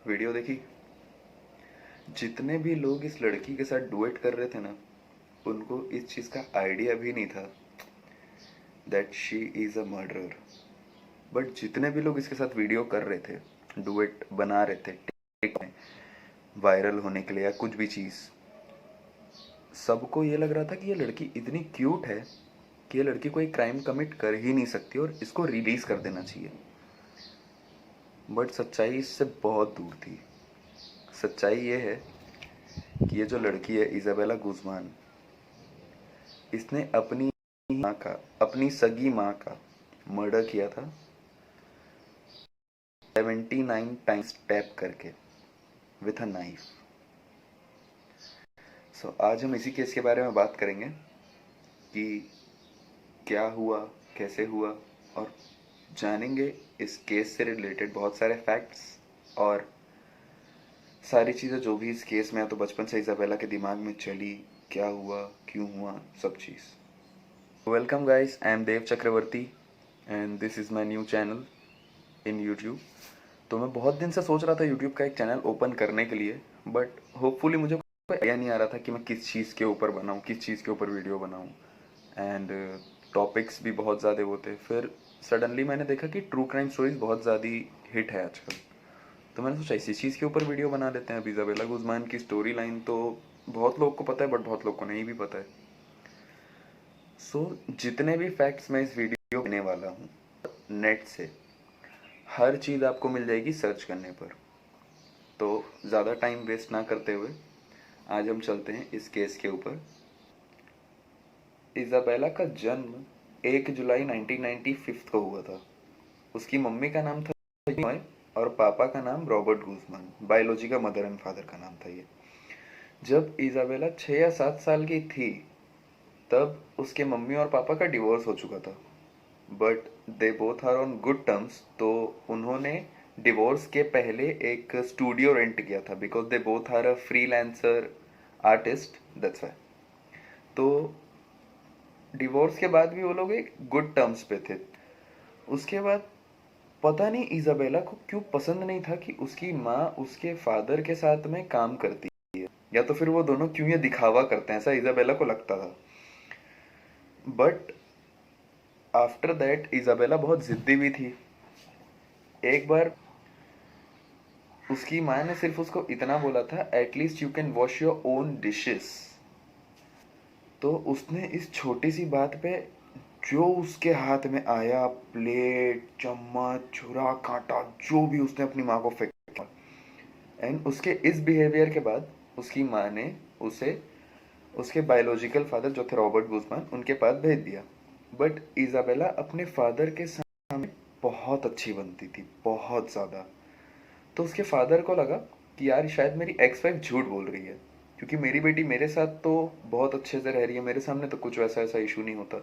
Video देखी। जितने भी लोग इस लड़की के साथ डुएट कर रहे थे ना, उनको इस चीज़ का आइडिया भी नहीं था that she is a murderer. But जितने भी लोग इसके साथ वीडियो कर रहे थे, डुएट बना रहे थे टिक में वायरल होने के लिए या कुछ भी चीज़, सबको ये लग रहा था कि ये लड़की इतनी क्यूट है कि ये लड़की कोई क्राइम कमिट कर ही नहीं सकती और इसको रिलीज़ कर देना चाहिए। बट सच्चाई इससे बहुत दूर थी। सच्चाई ये है कि ये जो लड़की है इज़ाबेला गुज़मान, इसने अपनी माँ का, अपनी सगी माँ का मर्डर किया था 79 टाइम्स स्टैब करके विथ अ नाइफ। सो आज हम इसी केस के बारे में बात करेंगे कि क्या हुआ, कैसे हुआ, और जानेंगे इस केस से रिलेटेड बहुत सारे फैक्ट्स और सारी चीज़ें जो भी इस केस में है, तो बचपन से इज़ाबेला के दिमाग में चली, क्या हुआ, क्यों हुआ, सब चीज़। Welcome guys, I am Dev Chakraborty and this is my new channel in YouTube. तो मैं बहुत दिन से सोच रहा था यूट्यूब का एक चैनल ओपन करने के लिए, बट होपफुली मुझे कोई आइडिया नहीं आ रहा था कि मैं किस चीज़ के ऊपर बनाऊँ, किस चीज़ के ऊपर वीडियो बनाऊँ। एंड टॉपिक्स भी बहुत ज़्यादा होते। फिर सडनली मैंने देखा कि ट्रू क्राइम स्टोरीज बहुत ज़्यादा हिट है आजकल, तो मैंने सोचा इसी चीज़ के ऊपर वीडियो बना लेते हैं। इज़ाबेला गुज़मान की स्टोरी लाइन तो बहुत लोग को पता है, बट बहुत लोग को नहीं भी पता है। सो जितने भी फैक्ट्स मैं इस वीडियो देने वाला हूँ, नेट से हर चीज़ आपको मिल जाएगी सर्च करने पर। तो ज़्यादा टाइम वेस्ट ना करते हुए आज हम चलते हैं इस केस के ऊपर। इज़ाबेला का जन्म 1 जुलाई 1995 को हुआ था। उसकी मम्मी का नाम था जॉय और पापा का नाम रॉबर्ट गुज़मान। बायोलॉजी का मदर एंड फादर का नाम था ये। जब इज़ाबेला 6 या 7 साल की थी, तब उसके मम्मी और पापा का डिवोर्स हो चुका था, but they both are on good terms. तो उन्होंने डिवोर्स के पहले एक स्टूडियो रेंट किया था, because they both are a freelancer artist, that's why. तो डिवोर्स के बाद भी वो लोग एक गुड टर्म्स पे थे। उसके बाद पता नहीं इज़ाबेला को क्यों पसंद नहीं था कि उसकी माँ उसके फादर के साथ में काम करती है, या तो फिर वो दोनों क्यों ये दिखावा करते हैं, ऐसा इज़ाबेला को लगता था। बट आफ्टर दैट इज़ाबेला बहुत जिद्दी भी थी। एक बार उसकी माँ ने सिर्फ उसको इतना बोला था, at least you can wash your own dishes. तो उसने इस छोटी सी बात पे जो उसके हाथ में आया, प्लेट, चम्मच, छुरा, कांटा, जो भी, उसने अपनी माँ को फेंका। एंड उसके इस बिहेवियर के बाद उसकी माँ ने उसे उसके बायोलॉजिकल फादर जो थे रॉबर्ट गुज़मान, उनके पास भेज दिया। बट इज़ाबेला अपने फादर के सामने बहुत अच्छी बनती थी, बहुत ज़्यादा। तो उसके फादर को लगा कि यार शायद मेरी एक्स वाइफ झूठ बोल रही है, क्योंकि मेरी बेटी मेरे साथ तो बहुत अच्छे से रह रही है, मेरे सामने तो कुछ वैसा ऐसा इशू नहीं होता,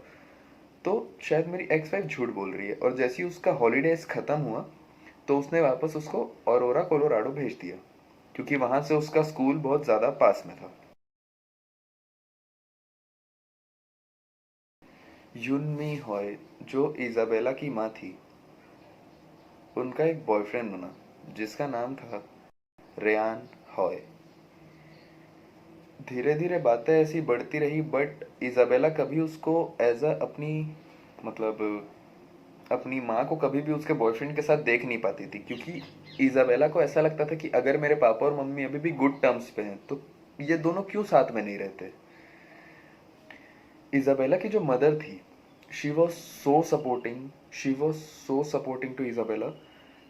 तो शायद मेरी एक्स वाइफ झूठ बोल रही है। और जैसे ही उसका हॉलीडेज खत्म हुआ, तो उसने वापस उसको ऑरोरा कोलोराडो भेज दिया, क्योंकि वहां से उसका स्कूल बहुत ज़्यादा पास में था। युनमी हॉय, जो इज़ाबेला की माँ थी, उनका एक बॉयफ्रेंड बना जिसका नाम था रेयान हॉय। धीरे धीरे बातें ऐसी बढ़ती रही, बट इज़ाबेला कभी उसको एज अ अपनी, मतलब अपनी माँ को कभी भी उसके बॉयफ्रेंड के साथ देख नहीं पाती थी, क्योंकि इज़ाबेला को ऐसा लगता था कि अगर मेरे पापा और मम्मी अभी भी गुड टर्म्स पे हैं, तो ये दोनों क्यों साथ में नहीं रहते। इज़ाबेला की जो मदर थी, she was so supporting, she was so supporting to Isabella,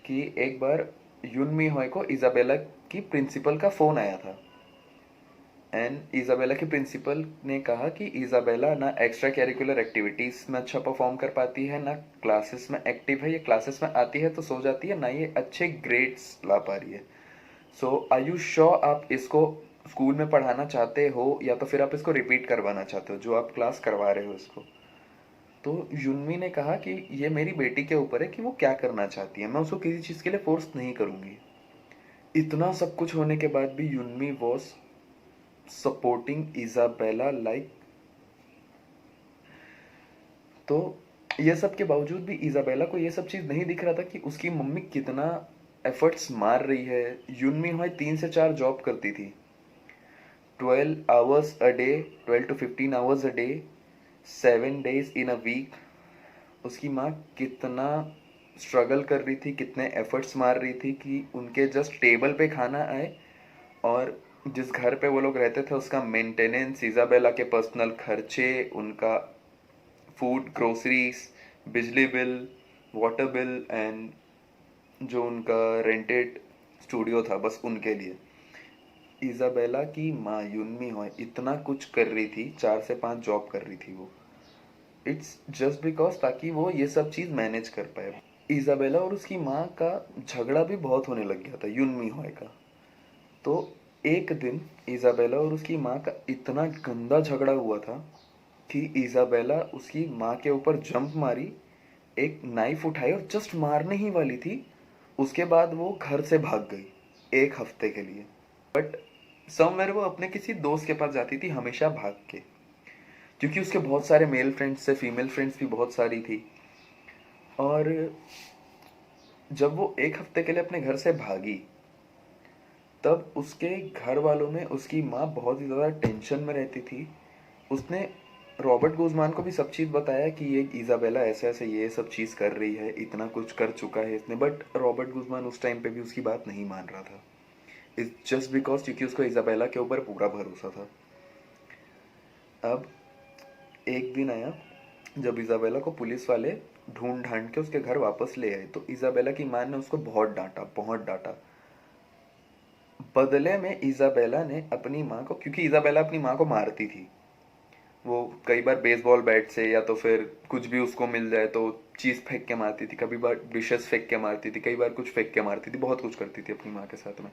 कि एक बार युनमी हॉय को इज़ाबेला की प्रिंसिपल का फ़ोन आया था। एंड इज़ाबेला के प्रिंसिपल ने कहा कि इज़ाबेला ना एक्स्ट्रा कैरिकुलर एक्टिविटीज़ में अच्छा परफॉर्म कर पाती है, ना क्लासेस में एक्टिव है। ये क्लासेस में आती है तो सो जाती है, ना ये अच्छे ग्रेड्स ला पा रही है। सो आर यू श्योर आप इसको स्कूल में पढ़ाना चाहते हो, या तो फिर आप इसको रिपीट करवाना चाहते हो जो आप क्लास करवा रहे हो इसको। तो युनमी ने कहा कि ये मेरी बेटी के ऊपर है कि वो क्या करना चाहती है, मैं उसको किसी चीज़ के लिए फोर्स नहीं करूँगी। इतना सब कुछ होने के बाद भी युनमी वॉज सपोर्टिंग इज़ाबेला लाइक। तो ये सब के बावजूद भी इज़ाबेला को ये सब चीज़ नहीं दिख रहा था कि उसकी मम्मी कितना एफर्ट्स मार रही है। यूनमी होय 3 से 4 जॉब करती थी, 12 hours a day, 12 to 15 hours a day, 7 days in a week. उसकी माँ कितना स्ट्रगल कर रही थी, कितने एफर्ट्स मार रही थी कि उनके जस्ट टेबल पे खाना आए, और जिस घर पे वो लोग रहते थे उसका मेंटेनेंस, इजाबेला के पर्सनल खर्चे, उनका फूड, ग्रोसरीज, बिजली बिल, वाटर बिल, एंड जो उनका रेंटेड स्टूडियो था बस उनके लिए। इजाबेला की माँ यूनमी हो इतना कुछ कर रही थी, 4 से 5 जॉब कर रही थी वो। इट्स जस्ट बिकॉज ताकि वो ये सब चीज़ मैनेज कर पाए। इजाबेला और उसकी माँ का झगड़ा भी बहुत होने लग गया था यूनमी होय का। तो एक दिन इजाबेला और उसकी माँ का इतना गंदा झगड़ा हुआ था कि इजाबेला उसकी माँ के ऊपर जंप मारी, एक नाइफ उठाई और जस्ट मारने ही वाली थी। उसके बाद वो घर से भाग गई 1 हफ्ते के लिए। बट समवेयर वो अपने किसी दोस्त के पास जाती थी हमेशा भाग के, क्योंकि उसके बहुत सारे मेल फ्रेंड्स थे, फीमेल फ्रेंड्स भी बहुत सारी थी। और जब वो 1 हफ्ते के लिए अपने घर से भागी, तब उसके घर वालों में उसकी माँ बहुत ही ज़्यादा टेंशन में रहती थी। उसने रॉबर्ट गुज़मान को भी सब चीज़ बताया कि ये इजाबेला ऐसे ऐसे ये सब चीज़ कर रही है, इतना कुछ कर चुका है इसने। बट रॉबर्ट गुज़मान उस टाइम पे भी उसकी बात नहीं मान रहा था। इट्स जस्ट बिकॉज क्योंकि उसको इजाबेला के ऊपर पूरा भरोसा था। अब एक दिन आया जब इजाबेला को पुलिस वाले ढूंढ ढांड के उसके घर वापस ले आए, तो इजाबेला की माँ ने उसको बहुत डांटा, बहुत डांटा। बदले में इजाबेला ने अपनी माँ को, क्योंकि इजाबेला अपनी माँ को मारती थी, वो कई बार बेसबॉल बैट से या तो फिर कुछ भी उसको मिल जाए तो चीज़ फेंक के मारती थी, कभी बार डिशेस फेंक के मारती थी, कई बार कुछ फेंक के मारती थी, बहुत कुछ करती थी अपनी माँ के साथ में।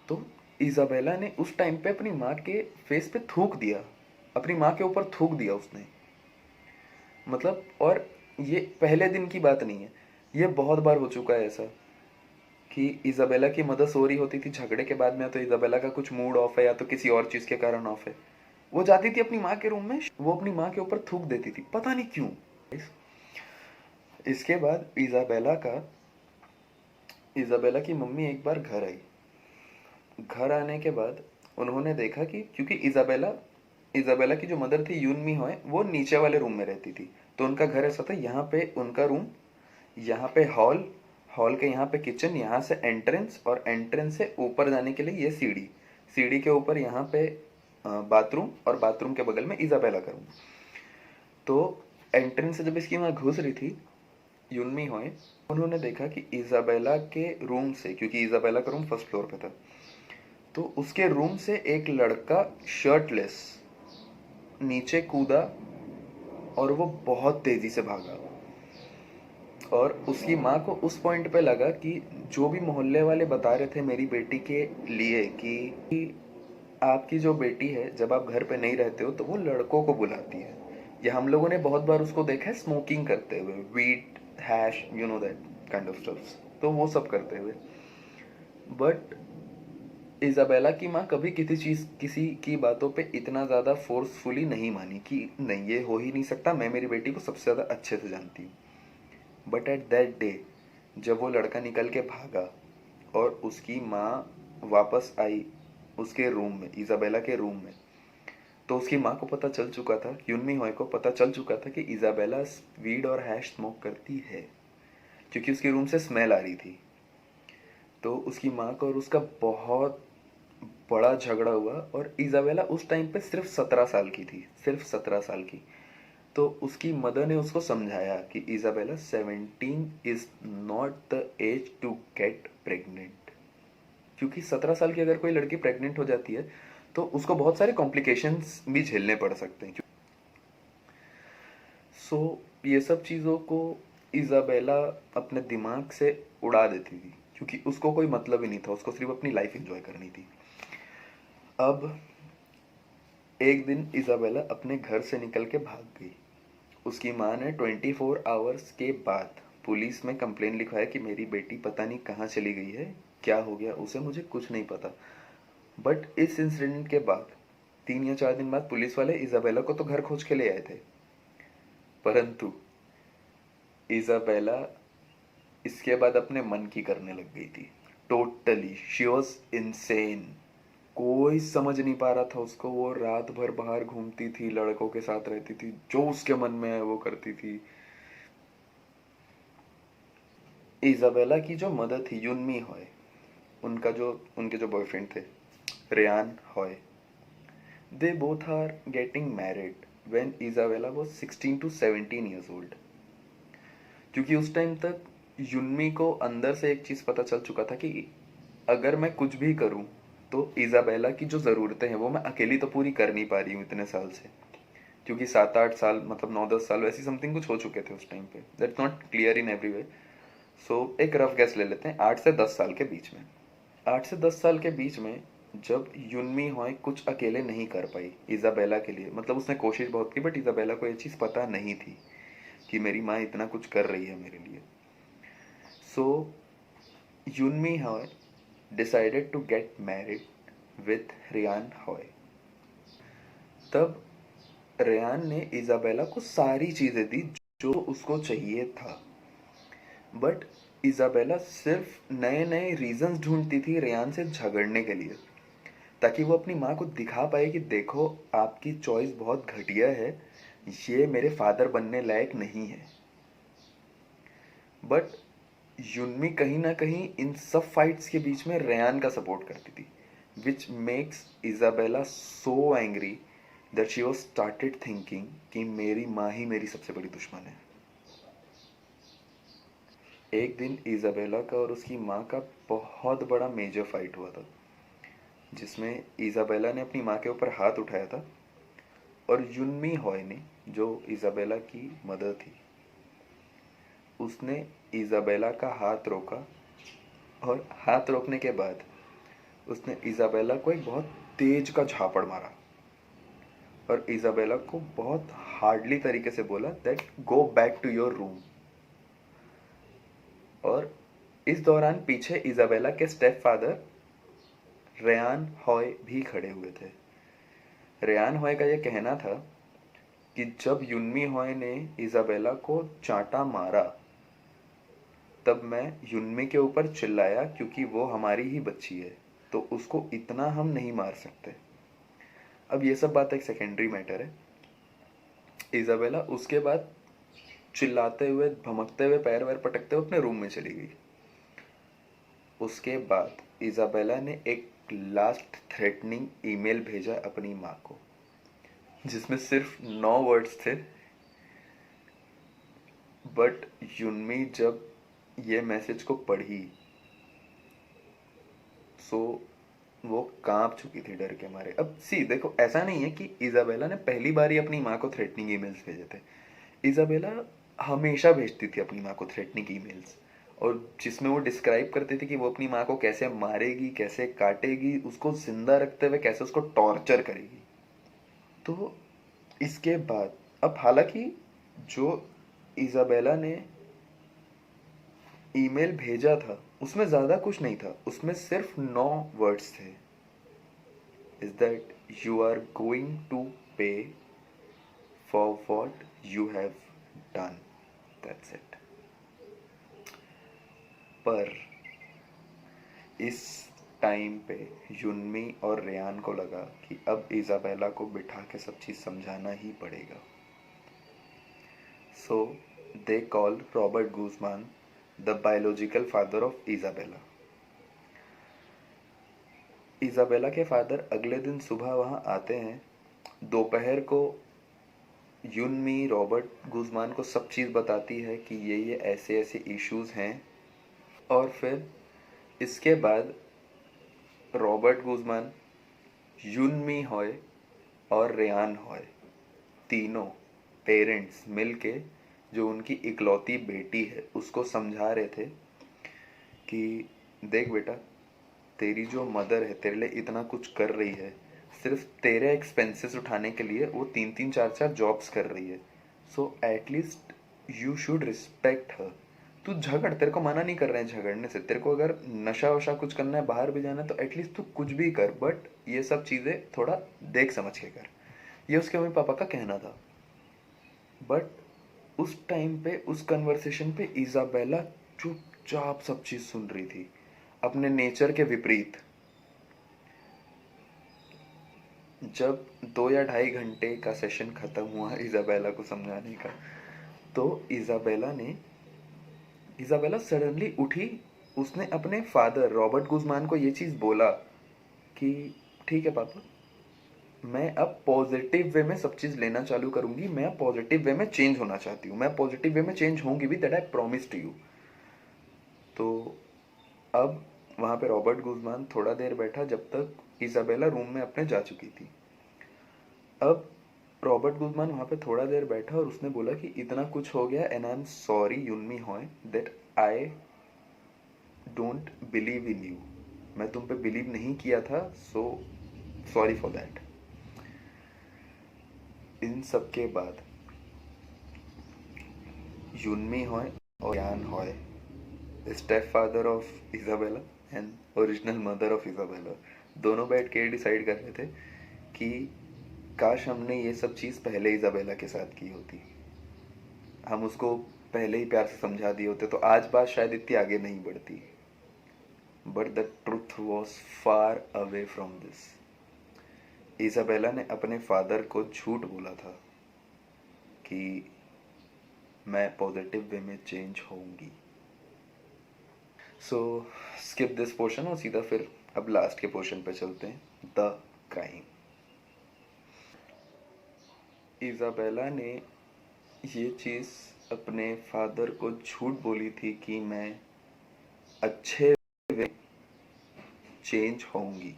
तो इजाबेला ने उस टाइम पे अपनी माँ के फेस पे थूक दिया, अपनी माँ के ऊपर थूक दिया उसने। मतलब, और ये पहले दिन की बात नहीं है, ये बहुत बार हो चुका है ऐसा कि इजाबेला की मदर सो रही होती थी झगड़े के बाद में, तो इजाबेला का कुछ मूड ऑफ है या तो किसी और चीज़ के कारण ऑफ है, वो जाती थी अपनी माँ के रूम में, वो अपनी माँ के ऊपर थूक देती थी, पता नहीं क्यों। इसके बाद इजाबेला की मम्मी एक बार घर आई। घर आने के बाद उन्होंने देखा कि क्योंकि इजाबेला की जो मदर थी यूनमी होए, वो नीचे वाले रूम में रहती थी, तो उनका घर ऐसा था, यहाँ पे उनका रूम, यहाँ पे हॉल, हॉल के यहाँ पे किचन, यहाँ से एंट्रेंस, और एंट्रेंस से ऊपर जाने के लिए ये सीढ़ी, सीढ़ी के ऊपर यहाँ पे बाथरूम, और बाथरूम के बगल में इजाबेला का रूम। तो एंट्रेंस से जब इसकी वहाँ घुस रही थी यूनमी होए, उन्होंने देखा कि इजाबेला के रूम से, क्योंकि इजाबेला का रूम फर्स्ट फ्लोर पे था, तो उसके रूम से एक लड़का शर्टलेस नीचे कूदा और वो बहुत तेजी से भागा। और उसकी माँ को उस पॉइंट पे लगा कि जो भी मोहल्ले वाले बता रहे थे मेरी बेटी के लिए कि आपकी जो बेटी है जब आप घर पे नहीं रहते हो तो वो लड़कों को बुलाती है, या हम लोगों ने बहुत बार उसको देखा है स्मोकिंग करते हुए, wheat, hash, you know that kind of stuffs, तो वो सब करते हुए। बट इजाबेला की माँ कभी किसी की बातों पे इतना ज़्यादा फोर्सफुली नहीं मानी कि नहीं ये हो ही नहीं सकता, मैं मेरी बेटी को सबसे ज़्यादा अच्छे से जानती हूँ। बट एट दैट डे जब वो लड़का निकल के भागा और उसकी माँ वापस आई उसके रूम में, इजाबेला के रूम में, तो उसकी माँ को पता चल चुका था, यूनमी होय को पता चल चुका था कि इजाबेला वीड और हैश स्मोक करती है, क्योंकि उसके रूम से स्मेल आ रही थी। तो उसकी माँ को और उसका बहुत बड़ा झगड़ा हुआ, और इजाबेला उस टाइम पे सिर्फ 17 साल की थी, सिर्फ 17 साल की। तो उसकी मदर ने उसको समझाया कि Isabella 17 is not the age to get pregnant, क्योंकि 17 साल की अगर कोई लड़की प्रेग्नेंट हो जाती है तो उसको बहुत सारे कॉम्प्लिकेशंस भी झेलने पड़ सकते हैं। सो ये सब चीज़ों को इजाबेला अपने दिमाग से उड़ा देती थी, क्योंकि उसको कोई मतलब ही नहीं था, उसको सिर्फ अपनी लाइफ एंजॉय करनी थी। अब एक दिन इजाबेला अपने घर से निकल के भाग गई। उसकी माँ ने 24 आवर्स के बाद पुलिस में कंप्लेन लिखवाया कि मेरी बेटी पता नहीं कहाँ चली गई है, क्या हो गया उसे, मुझे कुछ नहीं पता। बट इस इंसिडेंट के बाद 3 या 4 दिन बाद पुलिस वाले इजाबेला को तो घर खोज के ले आए थे, परंतु इजाबेला इसके बाद अपने मन की करने लग गई थी टोटली। She was insane. कोई समझ नहीं पा रहा था उसको। वो रात भर बाहर घूमती थी, लड़कों के साथ रहती थी, जो उसके मन में है वो करती थी। इजाबेला की जो मदर थी, युनमी हॉय, उनके जो बॉयफ्रेंड थे, रेयान हॉय, they both are getting married when Isabella was 16 to 17 years old। क्योंकि उस टाइम तक युनमी को अंदर से एक चीज पता चल चुका था कि अगर मैं कुछ भी करूं तो इजाबेला की जो ज़रूरतें हैं वो मैं अकेली तो पूरी कर नहीं पा रही हूँ इतने साल से। क्योंकि 7-8 साल, मतलब 9-10 साल वैसी समथिंग कुछ हो चुके थे उस टाइम पे। That's not clear in every way. So एक रफ गैस ले लेते हैं, 8 से 10 साल के बीच में। 8 से 10 साल के बीच में जब युनमी हॉय कुछ अकेले नहीं कर पाई इजाबेला के लिए, मतलब उसने कोशिश बहुत की बट इजाबेला को ये चीज़ पता नहीं थी कि मेरी माँ इतना कुछ कर रही है मेरे लिए। So Yunmi Hoy decided to get married with Ryan Hoy. तब रेयान ने इजाबेला को सारी चीज़ें दी जो उसको चाहिए था, बट इजाबेला सिर्फ नए नए रीजंस ढूंढती थी रेयान से झगड़ने के लिए, ताकि वो अपनी माँ को दिखा पाए कि देखो आपकी चॉइस बहुत घटिया है, ये मेरे फादर बनने लायक नहीं है। बट युनमी कहीं ना कहीं इन सब फाइट्स के बीच में रेयान का सपोर्ट करती थी, which makes Isabella so angry that she was started thinking कि मेरी माँ ही मेरी सबसे बड़ी दुश्मन है। एक दिन इजाबेला का और उसकी माँ का बहुत बड़ा मेजर फाइट हुआ था, जिसमें इजाबेला ने अपनी माँ के ऊपर हाथ उठाया था और युनमी हॉय ने, जो इजाबेला की मदर थी, उसने इजाबेला का हाथ रोका और हाथ रोकने के बाद उसने इजाबेला को एक बहुत तेज का झापड़ मारा और इजाबेला को बहुत हार्डली तरीके से बोला that go back to your room. और इस दौरान पीछे इजाबेला के स्टेप फादर रेयान हॉय भी खड़े हुए थे। रेयान हॉय का यह कहना था कि जब युनमी हॉय ने इजाबेला को चांटा मारा तब मैं युनमी के ऊपर चिल्लाया क्योंकि वो हमारी ही बच्ची है, तो उसको इतना हम नहीं मार सकते। अब ये सब बात एक सेकेंडरी मैटर है। इजाबेला उसके बाद चिल्लाते हुए, भमकते हुए, पैर वैर पटकते हुए अपने रूम में चली गई। उसके बाद इजाबेला ने एक लास्ट थ्रेटनिंग ईमेल भेजा अपनी माँ को, जिसमें सिर्फ 9 वर्ड्स थे। बट युनमी जब ये मैसेज को पढ़ी सो वो कांप चुकी थी डर के मारे। अब सी देखो, ऐसा नहीं है कि इजाबेला ने पहली बार ही अपनी माँ को थ्रेटनिंग ईमेल्स भेजे थे। इजाबेला हमेशा भेजती थी अपनी माँ को थ्रेटनिंग ईमेल्स, और जिसमें वो डिस्क्राइब करती थी कि वो अपनी माँ को कैसे मारेगी, कैसे काटेगी, उसको जिंदा रखते हुए कैसे उसको टॉर्चर करेगी। तो इसके बाद अब हालांकि जो इजाबेला ने ईमेल भेजा था उसमें ज़्यादा कुछ नहीं था, उसमें सिर्फ 9 वर्ड्स थे। Is that you are going to pay for what you have done, that's it. पर इस टाइम पे युनमी और रेयान को लगा कि अब इजाबेला को बिठा के सब चीज़ समझाना ही पड़ेगा। So they call Robert Guzman the biological father of Isabella. Isabella के फादर अगले दिन सुबह वहाँ आते हैं। दोपहर को युनमी रॉबर्ट गुजमान को सब चीज़ बताती है कि ये ऐसे ऐसे इश्यूज हैं। और फिर इसके बाद रॉबर्ट गुजमान, युनमी हॉय और रेयान हॉय, तीनों पेरेंट्स मिलके जो उनकी इकलौती बेटी है उसको समझा रहे थे कि देख बेटा, तेरी जो मदर है तेरे लिए इतना कुछ कर रही है, सिर्फ तेरे एक्सपेंसेस उठाने के लिए वो 3-3 4-4 जॉब्स कर रही है। So at least you should respect her. तू झगड़, तेरे को मना नहीं कर रहे हैं झगड़ने से, तेरे को अगर नशा वशा कुछ करना है, बाहर भी जाना है, तो एटलीस्ट तू कुछ भी कर, बट ये सब चीज़ें थोड़ा देख समझ के कर। ये उसके मम्मी पापा का कहना था। बट उस टाइम पे, उस कन्वर्सेशन पे इजाबेला चुप चुपचाप सब चीज सुन रही थी, अपने नेचर के विपरीत। जब 2 या ढाई घंटे का सेशन खत्म हुआ इजाबेला को समझाने का, तो इजाबेला सडनली उठी। उसने अपने फादर रॉबर्ट गुजमान को ये चीज़ बोला कि ठीक है पापा, मैं अब पॉजिटिव वे में सब चीज़ लेना चालू करूंगी, मैं अब पॉजिटिव वे में चेंज होना चाहती हूँ, मैं पॉजिटिव वे में चेंज होंगी भी, that I promise to you. तो अब वहाँ पे रॉबर्ट गुजमान थोड़ा देर बैठा जब तक इजाबेला रूम में अपने जा चुकी थी। अब रॉबर्ट गुजमान वहाँ पे थोड़ा देर बैठा और उसने बोला कि इतना कुछ हो गया and I am sorry Yunmi Hoy that I don't believe in you. मैं तुम पे बिलीव नहीं किया था, सो सॉरी फॉर दैट। इन सब के बाद युनमी हॉय और Ryan Hoy, step father of Isabella and original mother of Isabella, दोनों बैठ के डिसाइड कर रहे थे कि काश हमने ये सब चीज़ पहले इजाबेला के साथ की होती, हम उसको पहले ही प्यार से समझा दिए होते तो आज बात शायद इतनी आगे नहीं बढ़ती। But the truth was far away from this. Isabella ने अपने फादर को झूठ बोला था कि मैं पॉजिटिव वे में चेंज होऊंगी। सो स्किप दिस पोर्शन और सीधा फिर अब लास्ट के पोर्शन पे चलते हैं, द क्राइम। इजाबेला ने ये चीज़ अपने फादर को झूठ बोली थी कि मैं अच्छे वे चेंज होंगी,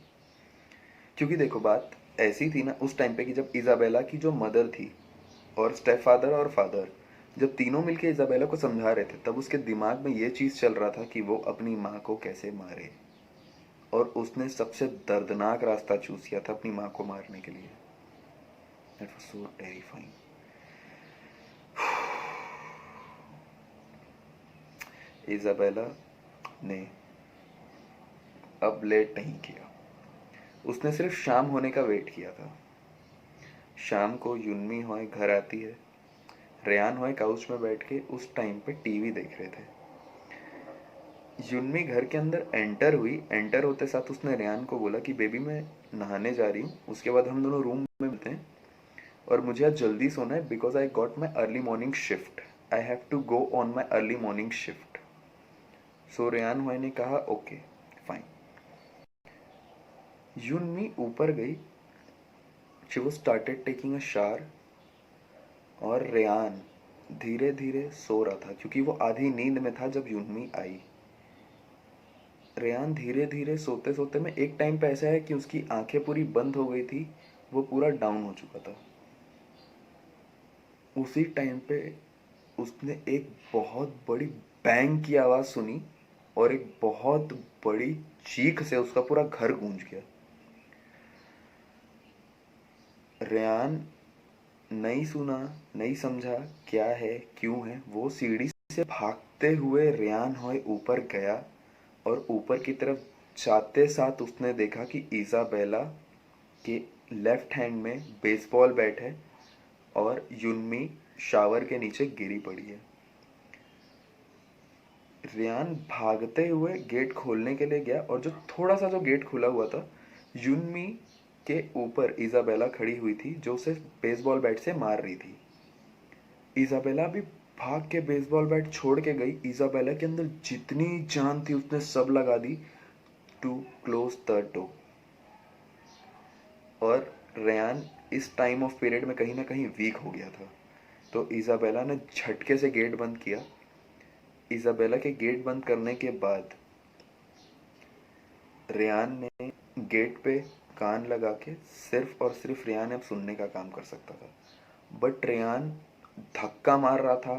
क्योंकि देखो बात ऐसी थी ना उस टाइम पे कि जब इजाबेला की जो मदर थी और स्टेप फादर और फादर जब तीनों मिलके इजाबेला को समझा रहे थे, तब उसके दिमाग में ये चीज़ चल रहा था कि वो अपनी माँ को कैसे मारे, और उसने सबसे दर्दनाक रास्ता चूज किया था अपनी माँ को मारने के लिए। That was so terrifying. Isabella ने अब लेट नहीं किया, उसने सिर्फ शाम होने का वेट किया था। शाम को युनमी हॉय घर आती है, रेयान हॉय काउच में बैठ के उस टाइम पे टीवी देख रहे थे। युनमी घर के अंदर एंटर हुई, एंटर होते साथ उसने रेयान को बोला कि बेबी मैं नहाने जा रही हूँ, उसके बाद हम दोनों रूम में मिलते हैं और मुझे आज जल्दी सोना है because I got my early morning shift, I have to go on my early morning shift. So Ryan Hoy ने कहा ओके फाइन। युनमी ऊपर गई, she was started taking a shower, और रेयान धीरे धीरे सो रहा था क्योंकि वो आधी नींद में था जब युनमी आई। रेयान धीरे धीरे सोते सोते में एक टाइम पे ऐसा है कि उसकी आंखें पूरी बंद हो गई थी, वो पूरा डाउन हो चुका था। उसी टाइम पे उसने एक बहुत बड़ी बैंग की आवाज़ सुनी और एक बहुत बड़ी चीख से उसका पूरा घर गूंज गया। रेयान नहीं सुना, नहीं समझा क्या है क्यों है, वो सीढ़ी से भागते हुए रेयान हॉय ऊपर गया और ऊपर की तरफ जाते साथ उसने देखा कि इजाबेला के लेफ्ट हैंड में बेसबॉल बैट है और युनमी शावर के नीचे गिरी पड़ी है। रेयान भागते हुए गेट खोलने के लिए गया और जो थोड़ा सा जो गेट खुला हुआ था, युनमी के ऊपर इजाबेला खड़ी हुई थी जो उसे बेसबॉल बैट से मार रही थी। इजाबेला भी भाग के बेसबॉल बैट छोड़ के गई। इजाबेला के अंदर जितनी जान थी उसने सब लगा दी टू क्लोज द डोर। और रेयान इस टाइम ऑफ पीरियड में कहीं ना कहीं वीक हो गया था, तो इजाबेला ने झटके से गेट बंद किया। इजाबेला के गेट बंद करने के बाद रेयान ने गेट पे कान लगा के सिर्फ और सिर्फ रेयान अब सुनने का काम कर सकता था, बट रेयान धक्का मार रहा था,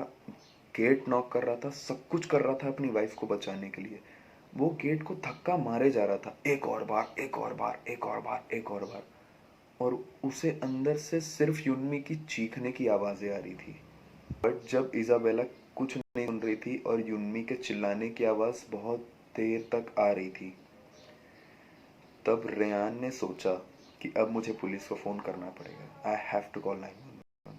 गेट नॉक कर रहा था, सब कुछ कर रहा था अपनी वाइफ को बचाने के लिए। वो गेट को धक्का मारे जा रहा था, एक और बार, एक और बार, एक और बार, एक और बार, और उसे अंदर से सिर्फ युनमी की चीखने की आवाज़ें आ रही थी। बट जब इजाबेला कुछ नहीं सुन रही थी और युनमी के चिल्लाने की आवाज़ बहुत देर तक आ रही थी, तब रेयान ने सोचा कि अब मुझे पुलिस को फ़ोन करना पड़ेगा, आई हैव टू कॉल 911।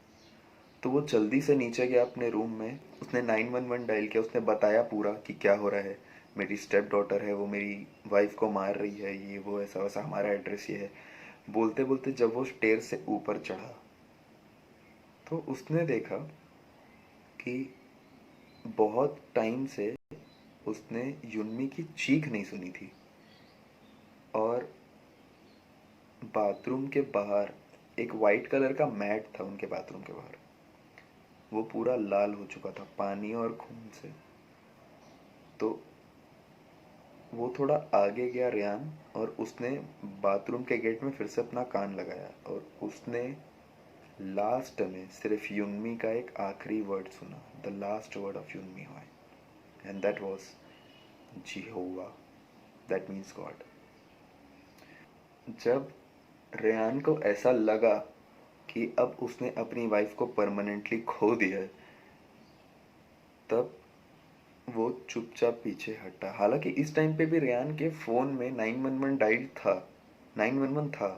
तो वो जल्दी से नीचे गया अपने रूम में, उसने 911 डायल किया, उसने बताया पूरा कि क्या हो रहा है, मेरी स्टेप डॉटर है, वो मेरी वाइफ को मार रही है, ये वो ऐसा वैसा, हमारा एड्रेस ये है। बोलते बोलते जब वो स्टेयर से ऊपर चढ़ा तो उसने देखा कि बहुत टाइम से उसने युन्मी की चीख नहीं सुनी थी, और बाथरूम के बाहर एक वाइट कलर का मैट था उनके बाथरूम के बाहर, वो पूरा लाल हो चुका था पानी और खून से। तो वो थोड़ा आगे गया रेयान, और उसने बाथरूम के गेट में फिर से अपना कान लगाया, और उसने लास्ट में सिर्फ युन्मी का एक आखिरी वर्ड सुना, the last word of Yunmi हुआ, and that was Jehovah, that means God. जब रेयान को ऐसा लगा कि अब उसने अपनी वाइफ को परमानेंटली खो दिया है, तब वो चुपचाप पीछे हटा। हालांकि इस टाइम पे भी रेयान के फ़ोन में 911 डायल था, 911 था।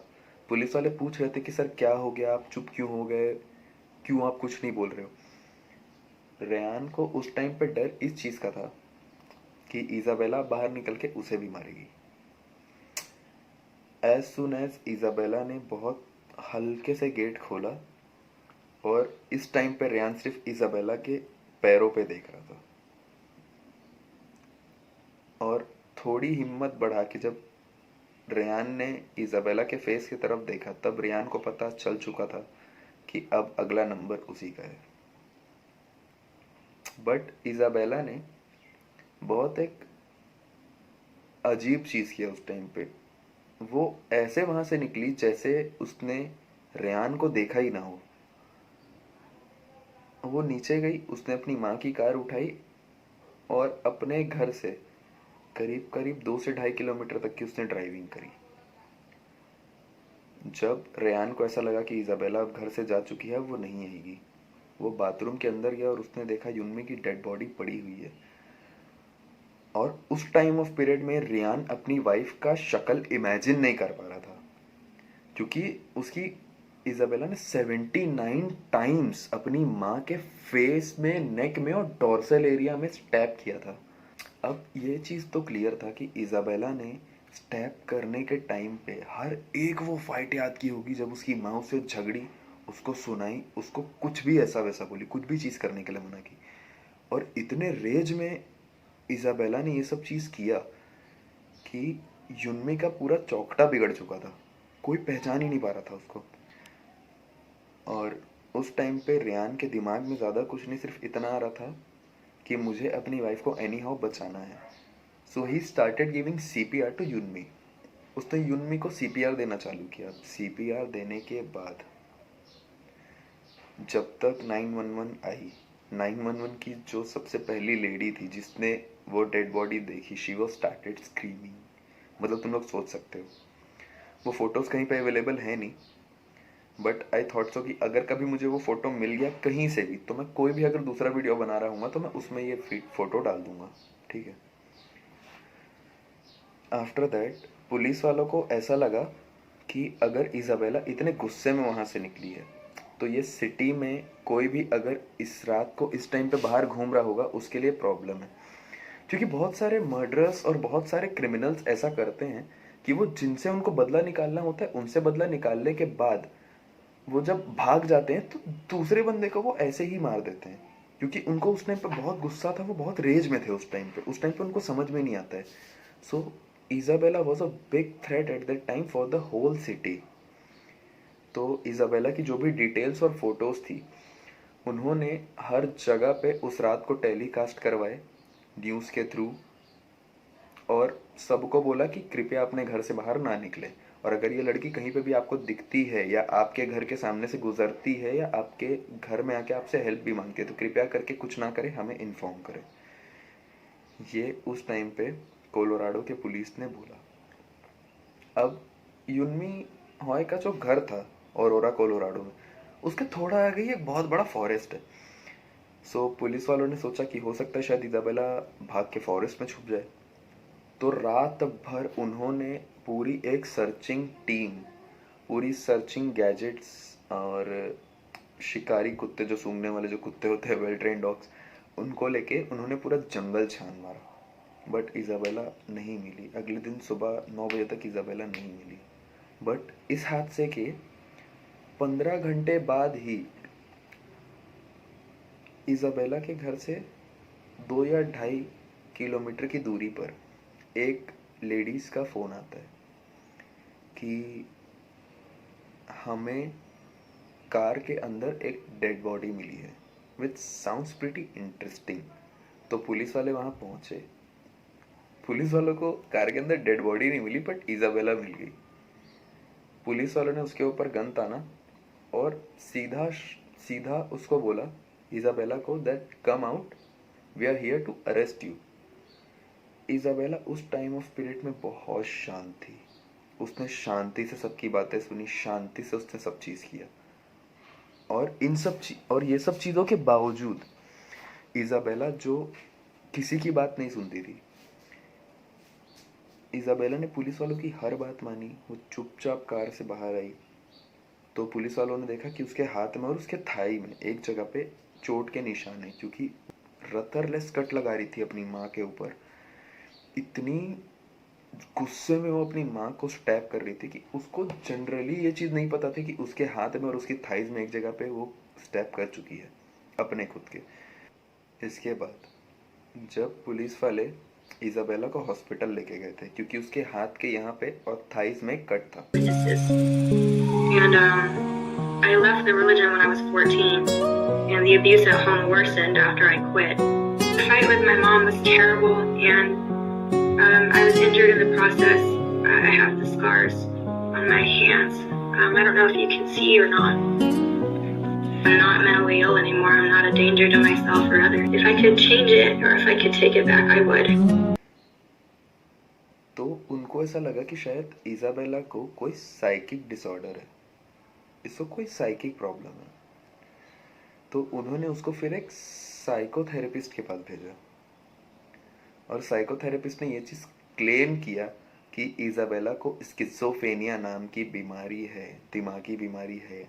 पुलिस वाले पूछ रहे थे कि सर क्या हो गया, आप चुप क्यों हो गए, क्यों आप कुछ नहीं बोल रहे हो। रेयान को उस टाइम पे डर इस चीज़ का था कि इजाबेला बाहर निकल के उसे भी मारेगी। एज सुन एज इजाबेला ने बहुत हल्के से गेट खोला, और इस टाइम पे रेयान सिर्फ इजाबेला के पैरों पे देख रहा था, और थोड़ी हिम्मत बढ़ा के जब रेयान ने इजाबेला के फेस की तरफ देखा, तब रेयान को पता चल चुका था कि अब अगला नंबर उसी का है। बट इजाबेला ने बहुत एक अजीब चीज़ किया उस टाइम पे। वो ऐसे वहां से निकली जैसे उसने रेयान को देखा ही ना हो। वो नीचे गई, उसने अपनी माँ की कार उठाई, और अपने घर से करीब करीब 2 से 2.5 किलोमीटर तक की उसने ड्राइविंग करी। जब रेयान को ऐसा लगा कि इजाबेला अब घर से जा चुकी है, वो नहीं आएगी, वो बाथरूम के अंदर गया और उसने देखा युन्मी की डेड बॉडी पड़ी हुई है। और उस टाइम ऑफ पीरियड में रेयान अपनी वाइफ का शक्ल इमेजिन नहीं कर पा रहा था, क्योंकि उसकी इजाबेला ने 79 टाइम्स अपनी माँ के फेस में, नेक में और डोर्सल एरिया में स्टैप किया था। अब ये चीज़ तो क्लियर था कि इजाबेला ने स्टैप करने के टाइम पे हर एक वो फाइट याद की होगी जब उसकी माँ उससे झगड़ी, उसको सुनाई, उसको कुछ भी ऐसा वैसा बोली, कुछ भी चीज़ करने के लिए मना की। और इतने रेज में इजाबेला ने ये सब चीज़ किया कि युन्मी का पूरा चौकटा बिगड़ चुका था, कोई पहचान ही नहीं पा रहा था उसको। और उस टाइम पे रेयान के दिमाग में ज़्यादा कुछ नहीं, सिर्फ इतना आ रहा था कि मुझे अपनी वाइफ को एनी हाउ बचाना है। So he started giving CPR to Yunmi. उसने युन्मी को CPR देना चालू किया। CPR देने के बाद जब तक 911 आई, 911 की जो सबसे पहली लेडी थी जिसने वो डेड बॉडी देखी, शी वॉज स्टार्टेड स्क्रीमिंग। मतलब तुम लोग सोच सकते हो, वो फोटोज़ कहीं पे अवेलेबल है नहीं, बट आई थॉट सो कि अगर कभी मुझे वो फोटो मिल गया कहीं से भी, तो मैं कोई भी अगर दूसरा वीडियो बना रहा हूँ तो मैं उसमें ये फोटो डाल दूंगा, ठीक है। आफ्टर दैट पुलिस वालों को ऐसा लगा कि अगर इजाबेला इतने गुस्से में वहाँ से निकली है, तो ये सिटी में कोई भी अगर इस रात को इस टाइम पे बाहर घूम रहा होगा उसके लिए प्रॉब्लम है। क्योंकि बहुत सारे मर्डरर्स और बहुत सारे क्रिमिनल्स ऐसा करते हैं कि वो जिनसे उनको बदला निकालना होता है, उनसे बदला निकालने के बाद वो जब भाग जाते हैं तो दूसरे बंदे को वो ऐसे ही मार देते हैं, क्योंकि उनको उस टाइम पे बहुत गुस्सा था, वो बहुत रेज में थे उस टाइम पे। उस टाइम पे उनको समझ में नहीं आता है। So Isabella was a big threat at that time for the whole city. तो इजाबेला की जो भी डिटेल्स और फोटोज थी, उन्होंने हर जगह पे उस रात को टेलीकास्ट करवाए न्यूज़ के थ्रू, और सबको बोला कि कृपया अपने घर से बाहर ना निकले, और अगर ये लड़की कहीं पे भी आपको दिखती है या आपके घर के सामने से गुजरती है या आपके घर में आके आपसे हेल्प भी मांगती है, तो कृपया करके कुछ ना करें, हमें इन्फॉर्म करें। ये उस टाइम पे कोलोराडो के पुलिस ने बोला। अब युन्मी हॉय का जो घर था औरोरा कोलोराडो में, उसके थोड़ा आगे ही एक बहुत बड़ा फॉरेस्ट है। सो पुलिस वालों ने सोचा कि हो सकता है शायद इजाबेला भाग के फॉरेस्ट में छुप जाए। तो रात भर उन्होंने पूरी एक सर्चिंग टीम, पूरी सर्चिंग गैजेट्स और शिकारी कुत्ते, जो सूंघने वाले जो कुत्ते होते हैं, वेल ट्रेन डॉग्स, उनको लेके उन्होंने पूरा जंगल छान मारा, बट इज़ाबेला नहीं मिली। अगले दिन सुबह 9 बजे तक इज़ाबेला नहीं मिली। बट इस हादसे के 15 घंटे बाद ही इज़ाबेला के घर से 2 या 2.5 किलोमीटर की दूरी पर एक लेडीज़ का फ़ोन आता है कि हमें कार के अंदर एक डेड बॉडी मिली है, विच साउंड्स प्रिटी इंटरेस्टिंग। तो पुलिस वाले वहाँ पहुँचे। पुलिस वालों को कार के अंदर डेड बॉडी नहीं मिली, बट इज़ाबेला मिल गई। पुलिस वालों ने उसके ऊपर गन ताना और सीधा सीधा उसको बोला, इज़ाबेला को, that come out, we are here to arrest you. Isabella उस टाइम ऑफ पीरियड में बहुत शांत थी। उसने शांति से सबकी बातें सुनी, शांति से उसने सब चीज़ किया। और ये सब चीज़ों के बावजूद इज़ाबेला, जो किसी की बात नहीं सुनती थी, इज़ाबेला ने पुलिस वालों की हर बात मानी। वो चुपचाप कार से बाहर आई तो पुलिस वालों ने देखा कि उसके हाथ में और उसके थाई में एक जगह पे चोट के निशान है, क्योंकि रतरलेस कट लगा रही थी अपनी माँ के ऊपर। इतनी गुस्से में वो अपनी माँ को स्टैब कर रही थी कि उसको जनरली ये चीज़ नहीं पता थी कि उसके हाथ में और उसकी थाइज में एक जगह पे वो स्टैब कर चुकी है अपने खुद के। इसके बाद जब पुलिस वाले इज़ाबेला को हॉस्पिटल लेके गए थे, क्योंकि उसके हाथ के यहाँ पे और थाइज में कट था। And I left the religion when I was 14, and the abuse at home worsened after I quit. The fight with my mom was terrible, and I was injured in the process. I have the scars on my hands. I don't know if you can see or not. I'm not mentally ill anymore. I'm not a danger to myself or others. If I could change it or if I could take it back, I would. तो उनको ऐसा लगा कि शायद Isabella को कोई psychic disorder है, इसको कोई साइकिक प्रॉब्लम है। तो उन्होंने उसको फिर एक साइकोथेरेपिस्ट के पास भेजा, और साइकोथेरेपिस्ट ने ये चीज़ क्लेम किया कि इज़ाबेला को स्किज़ोफ्रेनिया नाम की बीमारी है, दिमागी बीमारी है।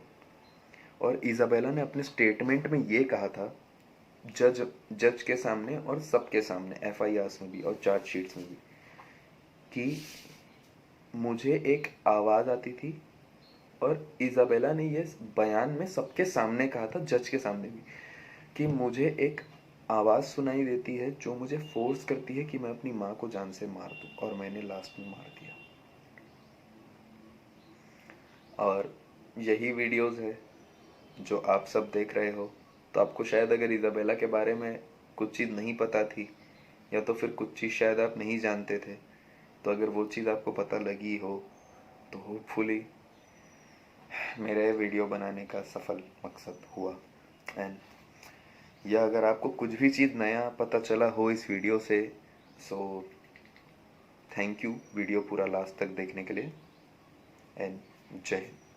और इज़ाबेला ने अपने स्टेटमेंट में ये कहा था, जज के सामने और सबके सामने, एफआईआर्स में भी और चार्जशीट्स में भी, कि मुझे एक आवाज़ आती थी। और इज़ाबेला ने ये बयान में सबके सामने कहा था, जज के सामने भी, कि मुझे एक आवाज़ सुनाई देती है जो मुझे फोर्स करती है कि मैं अपनी माँ को जान से मार दूँ, और मैंने लास्ट में मार दिया। और यही वीडियोस है जो आप सब देख रहे हो। तो आपको शायद अगर इज़ाबेला के बारे में कुछ चीज़ नहीं पता थी, या तो फिर कुछ चीज़ शायद आप नहीं जानते थे, तो अगर वो चीज़ आपको पता लगी हो तो होपफुली मेरे वीडियो बनाने का सफल मकसद हुआ। एंड या अगर आपको कुछ भी चीज़ नया पता चला हो इस वीडियो से, सो थैंक यू वीडियो पूरा लास्ट तक देखने के लिए। एंड जय हिंद।